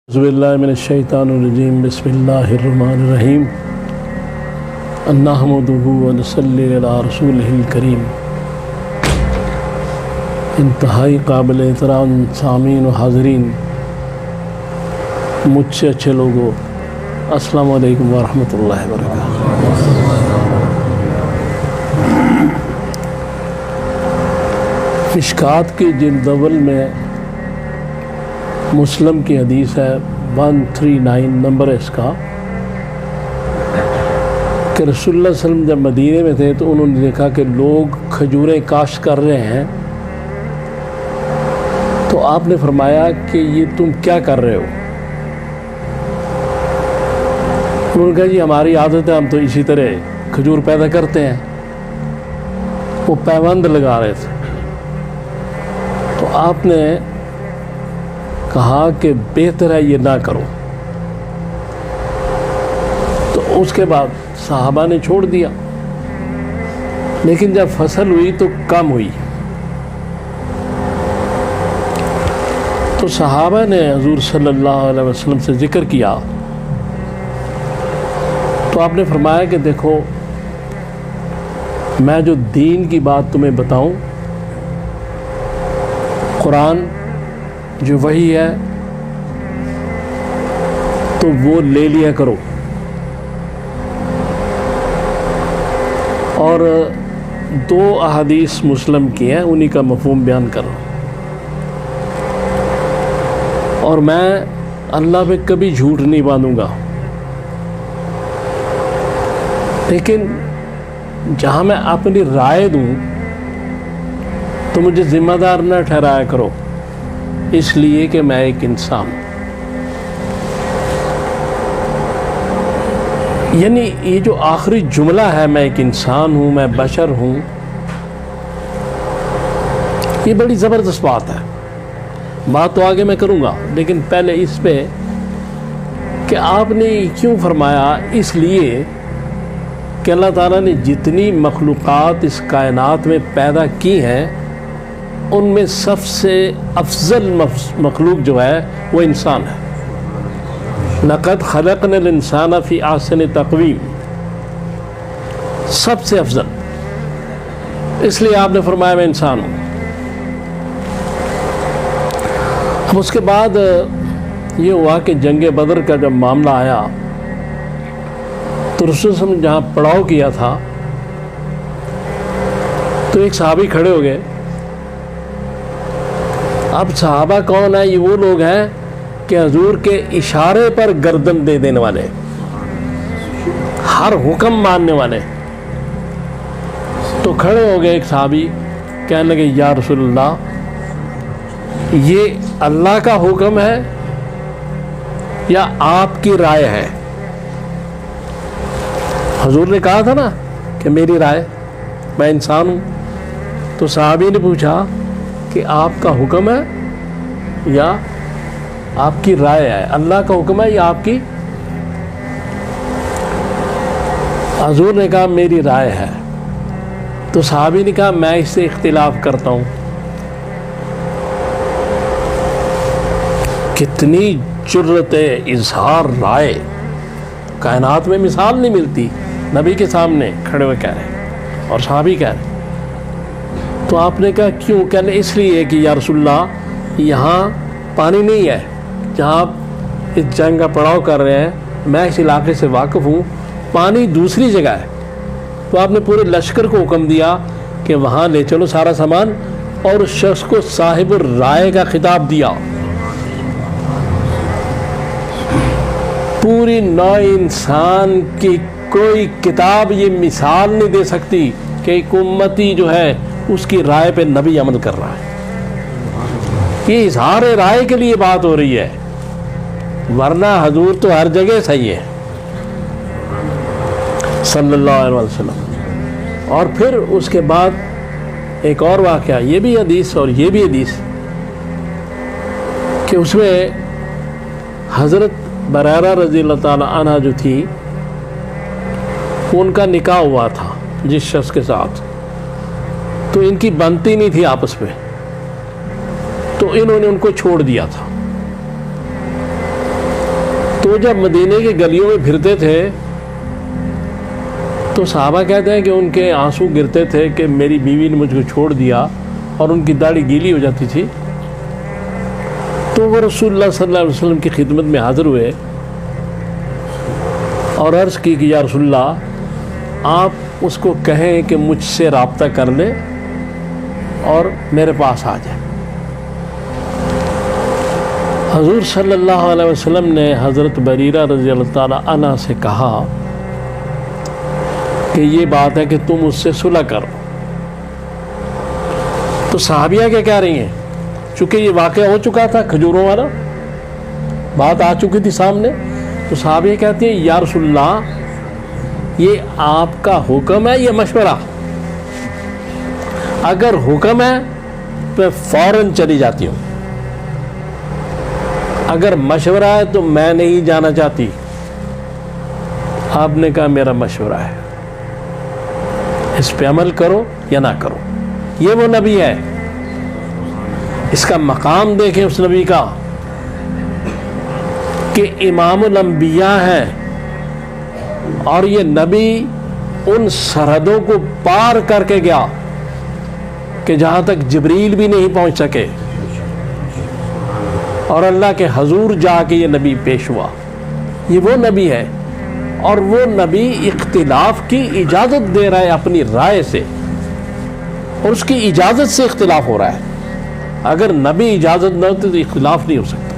اعوذ باللہ من الشیطان الرجیم بسم اللہ الرحمن الرحیم نحمدہ ونصلی علی رسولہ الکریم۔ انتہائی قابل احترام سامعین و حاضرین، مجھ سے اچھے لوگوں، السلام علیکم ورحمۃ اللہ وبرکاتہ۔ مشکات کے جلد اول میں مسلم کی حدیث ہے 139 نمبر ہے اس کا، کہ رسول اللہ صلی اللہ علیہ وسلم جب مدینے میں تھے تو انہوں نے دیکھا کہ لوگ کھجوریں کاشت کر رہے ہیں، تو آپ نے فرمایا کہ یہ تم کیا کر رہے ہو؟ انہوں نے کہا جی ہماری عادت ہے، ہم تو اسی طرح کھجور پیدا کرتے ہیں۔ وہ پیوند لگا رہے تھے، تو آپ نے کہا کہ بہتر ہے یہ نہ کرو۔ تو اس کے بعد صحابہ نے چھوڑ دیا، لیکن جب فصل ہوئی تو کم ہوئی، تو صحابہ نے حضور صلی اللہ علیہ وسلم سے ذکر کیا، تو آپ نے فرمایا کہ دیکھو میں جو دین کی بات تمہیں بتاؤں، قرآن جو وحی ہے تو وہ لے لیا کرو، اور دو احادیث مسلم کی ہیں انہی کا مفہوم بیان کرو، اور میں اللہ پہ کبھی جھوٹ نہیں باندھوں گا، لیکن جہاں میں اپنی رائے دوں تو مجھے ذمہ دار نہ ٹھہرایا کرو، اس لیے کہ میں ایک انسان ہوں۔ یعنی یہ جو آخری جملہ ہے، میں ایک انسان ہوں، میں بشر ہوں، یہ بڑی زبردست بات ہے۔ بات تو آگے میں کروں گا، لیکن پہلے اس پہ کہ آپ نے کیوں فرمایا، اس لیے کہ اللہ تعالیٰ نے جتنی مخلوقات اس کائنات میں پیدا کی ہیں، ان میں سب سے افضل مخلوق جو ہے وہ انسان ہے۔ لَقَدْ خَلَقْنَا الْإِنسَانَ فِي أَحْسَنِ تَقْوِيمٍ، سب سے افضل، اس لیے آپ نے فرمایا میں انسان ہوں۔ اب اس کے بعد یہ ہوا کہ جنگ بدر کا جب معاملہ آیا تو رسول صلی اللہ علیہ وسلم جہاں پڑاؤ کیا تھا تو ایک صحابی کھڑے ہو گئے۔ اب صحابہ کون ہیں؟ یہ وہ لوگ ہیں کہ حضور کے اشارے پر گردن دے دینے والے، ہر حکم ماننے والے۔ تو کھڑے ہو گئے ایک صحابی، کہنے لگے یا رسول اللہ، یہ اللہ کا حکم ہے یا آپ کی رائے ہے؟ حضور نے کہا تھا نا کہ میری رائے، میں انسان ہوں۔ تو صحابی نے پوچھا کہ آپ کا حکم ہے یا آپ کی رائے ہے؟ اللہ کا حکم ہے یا آپ کی؟ حضور نے کہا میری رائے ہے۔ تو صحابی نے کہا میں اس سے اختلاف کرتا ہوں۔ کتنی جرأت اظہار رائے، کائنات میں مثال نہیں ملتی، نبی کے سامنے کھڑے ہوئے کہہ رہے ہیں اور صحابی کہہ رہے ہیں۔ تو آپ نے کہا کیوں؟ کہنے اس لیے کہ یا رسول اللہ یہاں پانی نہیں ہے جہاں آپ اس جنگ کا پڑاؤ کر رہے ہیں، میں اس علاقے سے واقف ہوں، پانی دوسری جگہ ہے۔ تو آپ نے پورے لشکر کو حکم دیا کہ وہاں لے چلو سارا سامان، اور اس شخص کو صاحب الرائے کا خطاب دیا۔ پوری نوع انسان کی کوئی کتاب یہ مثال نہیں دے سکتی کہ ایک امتی جو ہے اس کی رائے پہ نبی عمل کر رہا ہے۔ یہ اظہار رائے کے لیے بات ہو رہی ہے، ورنہ حضور تو ہر جگہ صحیح ہے صلی اللہ علیہ وسلم۔ اور پھر اس کے بعد ایک اور واقعہ، یہ بھی حدیث اور یہ بھی حدیث، کہ اس میں حضرت بریرہ رضی اللہ تعالی عنہ جو تھی، ان کا نکاح ہوا تھا جس شخص کے ساتھ، تو ان کی بنتی نہیں تھی آپس میں، تو انہوں نے ان کو چھوڑ دیا تھا۔ تو جب مدینے کی گلیوں میں پھرتے تھے تو صحابہ کہتے ہیں کہ ان کے آنسو گرتے تھے کہ میری بیوی نے مجھ کو چھوڑ دیا، اور ان کی داڑھی گیلی ہو جاتی تھی۔ تو وہ رسول اللہ صلی اللہ علیہ وسلم کی خدمت میں حاضر ہوئے اور عرض کی کہ یا رسول اللہ، آپ اس کو کہیں کہ مجھ سے رابطہ کر لے اور میرے پاس آ جائے۔ حضور صلی اللہ علیہ وسلم نے حضرت بریرہ رضی اللہ تعالیٰ عنہ سے کہا کہ یہ بات ہے کہ تم اس سے صلح کرو۔ تو صحابیہ کیا کہہ رہی ہیں؟ چونکہ یہ واقعہ ہو چکا تھا، کھجوروں والا بات آ چکی تھی سامنے، تو صحابیہ کہتے ہیں یا رسول اللہ، یہ آپ کا حکم ہے یا مشورہ؟ اگر حکم ہے تو فوراً چلی جاتی ہوں، اگر مشورہ ہے تو میں نہیں جانا چاہتی۔ آپ نے کہا میرا مشورہ ہے، اس پہ عمل کرو یا نہ کرو۔ یہ وہ نبی ہے، اس کا مقام دیکھیں اس نبی کا کہ امام الانبیاء ہے، اور یہ نبی ان سرحدوں کو پار کر کے گیا کہ جہاں تک جبریل بھی نہیں پہنچ سکے، اور اللہ کے حضور جا کے یہ نبی پیش ہوا۔ یہ وہ نبی ہے، اور وہ نبی اختلاف کی اجازت دے رہا ہے اپنی رائے سے، اور اس کی اجازت سے اختلاف ہو رہا ہے۔ اگر نبی اجازت نہ ہوتی تو اختلاف نہیں ہو سکتا۔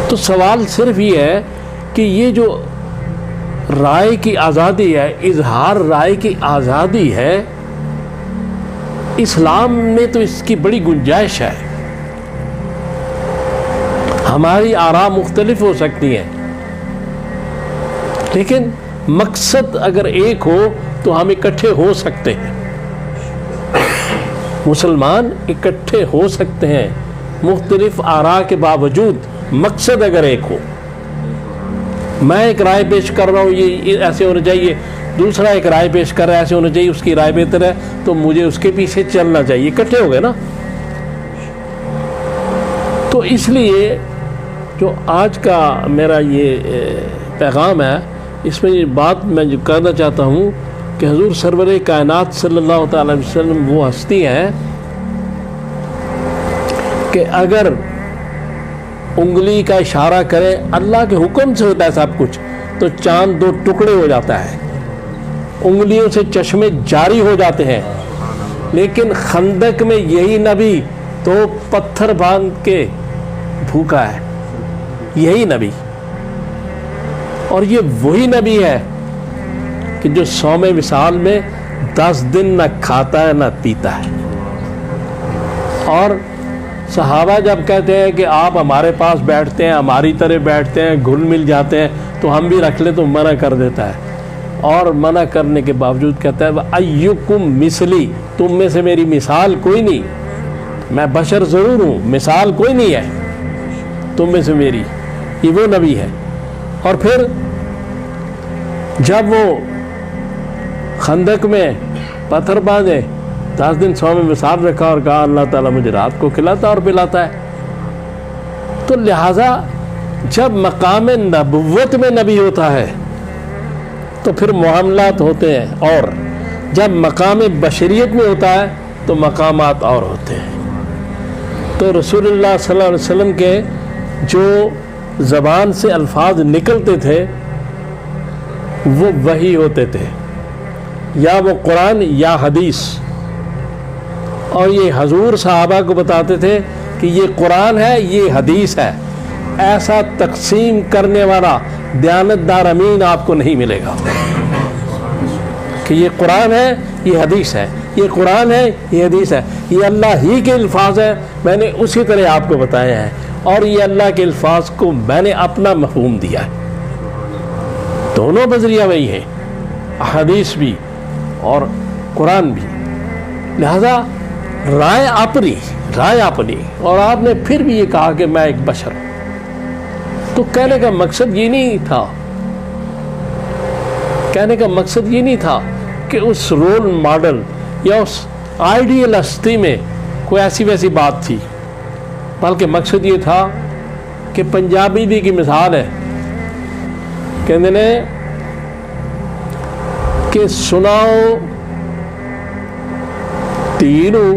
تو سوال صرف یہ ہے کہ یہ جو رائے کی آزادی ہے، اظہار رائے کی آزادی ہے، اسلام میں تو اس کی بڑی گنجائش ہے۔ ہماری آراء مختلف ہو سکتی ہیں، لیکن مقصد اگر ایک ہو تو ہم اکٹھے ہو سکتے ہیں۔ مسلمان اکٹھے ہو سکتے ہیں مختلف آراء کے باوجود، مقصد اگر ایک ہو۔ میں ایک رائے پیش کر رہا ہوں یہ ایسے ہونا چاہیے، دوسرا ایک رائے پیش کر رہا ہے ایسے ہونا چاہیے، اس کی رائے بہتر ہے تو مجھے اس کے پیچھے چلنا چاہیے، اکٹھے ہو گئے نا۔ تو اس لیے جو آج کا میرا یہ پیغام ہے، اس میں یہ بات میں جو کرنا چاہتا ہوں کہ حضور سرور کائنات صلی اللہ تعالی وسلم وہ ہستی ہیں کہ اگر انگلی کا اشارہ کرے، اللہ کے حکم سے ہوتا ہے سب کچھ، تو چاند دو ٹکڑے ہو جاتا ہے، انگلیوں سے چشمے جاری ہو جاتے ہیں۔ لیکن خندق میں یہی نبی تو پتھر باندھ کے بھوکا ہے، یہی نبی، اور یہ وہی نبی ہے کہ جو صوم وصال میں 10 دن نہ کھاتا ہے نہ پیتا ہے۔ اور صحابہ جب کہتے ہیں کہ آپ ہمارے پاس بیٹھتے ہیں، ہماری طرح بیٹھتے ہیں، گھل مل جاتے ہیں، تو ہم بھی رکھ لیں، تو منع کر دیتا ہے، اور منع کرنے کے باوجود کہتا ہے ایکم مثلی، تم میں سے میری مثال کوئی نہیں، میں بشر ضرور ہوں، مثال کوئی نہیں ہے تم میں سے میری۔ یہ وہ نبی ہے۔ اور پھر جب وہ خندق میں پتھر باندھے، 10 دن صوم وصال رکھا اور کہا اللہ تعالیٰ مجھے رات کو کھلاتا اور پلاتا ہے۔ تو لہٰذا جب مقام نبوت میں نبی ہوتا ہے تو پھر معاملات ہوتے ہیں، اور جب مقام بشریت میں ہوتا ہے تو مقامات اور ہوتے ہیں۔ تو رسول اللہ صلی اللہ علیہ وسلم کے جو زبان سے الفاظ نکلتے تھے وہ وحی ہوتے تھے، یا وہ قرآن یا حدیث، اور یہ حضور صحابہ کو بتاتے تھے کہ یہ قرآن ہے، یہ حدیث ہے۔ ایسا تقسیم کرنے والا دیانتدار امین آپ کو نہیں ملے گا کہ یہ قرآن ہے، یہ حدیث ہے، یہ قرآن ہے، یہ حدیث ہے، یہ اللہ ہی کے الفاظ ہیں، میں نے اسی طرح آپ کو بتایا ہے، اور یہ اللہ کے الفاظ کو میں نے اپنا مفہوم دیا ہے۔ دونوں بذریعہ وہی ہے، حدیث بھی اور قرآن بھی۔ لہذا رائے اپنی، اور آپ نے پھر بھی یہ کہا کہ میں ایک بشر ہوں۔ تو کہنے کا مقصد یہ نہیں تھا کہ اس رول ماڈل یا اس آئیڈیل ہستی میں کوئی ایسی ویسی بات تھی، بلکہ مقصد یہ تھا کہ پنجابی دی کی مثال ہے کہندے نے کہ سناؤ دھی نوں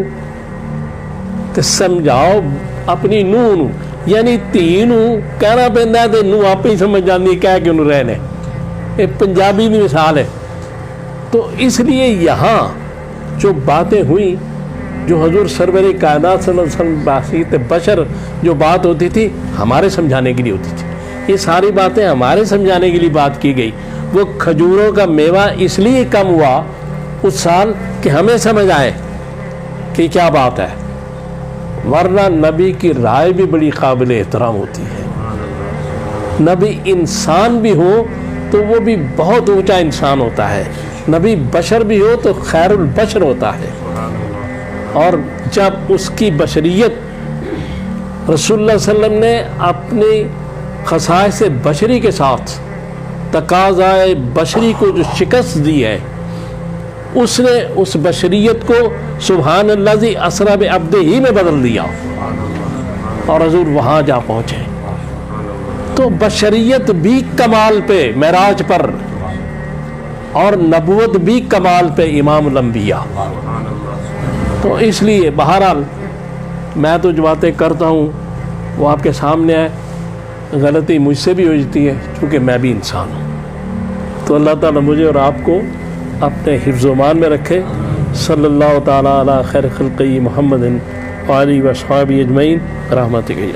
تے سمجھاؤ اپنی نوح نوں، یعنی دھی نوں کہنا پیندا تے نوح آپ ہی سمجھ جاندی کہہ کے انہوں رہنے. یہ پنجابی دی مثال ہے. تو اس لیے یہاں جو باتیں ہوئیں، جو حضور سرور کائنات صلی اللہ علیہ وسلم باسیط بشر جو بات ہوتی تھی ہمارے سمجھانے کے لیے ہوتی تھی. یہ ساری باتیں ہمارے سمجھانے کے لیے بات کی گئی. وہ کھجوروں کا میوہ اس لیے کم ہوا اس سال کہ ہمیں سمجھ آئے کہ کیا بات ہے، ورنہ نبی کی رائے بھی بڑی قابل احترام ہوتی ہے. نبی انسان بھی ہو تو وہ بھی بہت اونچا انسان ہوتا ہے، نبی بشر بھی ہو تو خیر البشر ہوتا ہے. اور جب اس کی بشریت رسول اللہ صلی اللہ علیہ وسلم نے اپنی خصائص بشری کے ساتھ تقاضائے بشری کو جو شکست دی ہے، اس نے اس بشریت کو سبحان الذی اسری بعبدہ ہی میں بدل دیا اور حضور وہاں جا پہنچے. تو بشریت بھی کمال پہ معراج پر اور نبوت بھی کمال پہ امام الانبیاء. تو اس لیے بہرحال میں تو جو باتیں کرتا ہوں وہ آپ کے سامنے ہے. غلطی مجھ سے بھی ہو جاتی ہے چونکہ میں بھی انسان ہوں. تو اللہ تعالیٰ مجھے اور آپ کو اپنے حفظ و امان میں رکھے. صلی اللہ تعالیٰ علی خیر خلقہ محمد وآلہ وصحبہ اجمعین برحمتک یا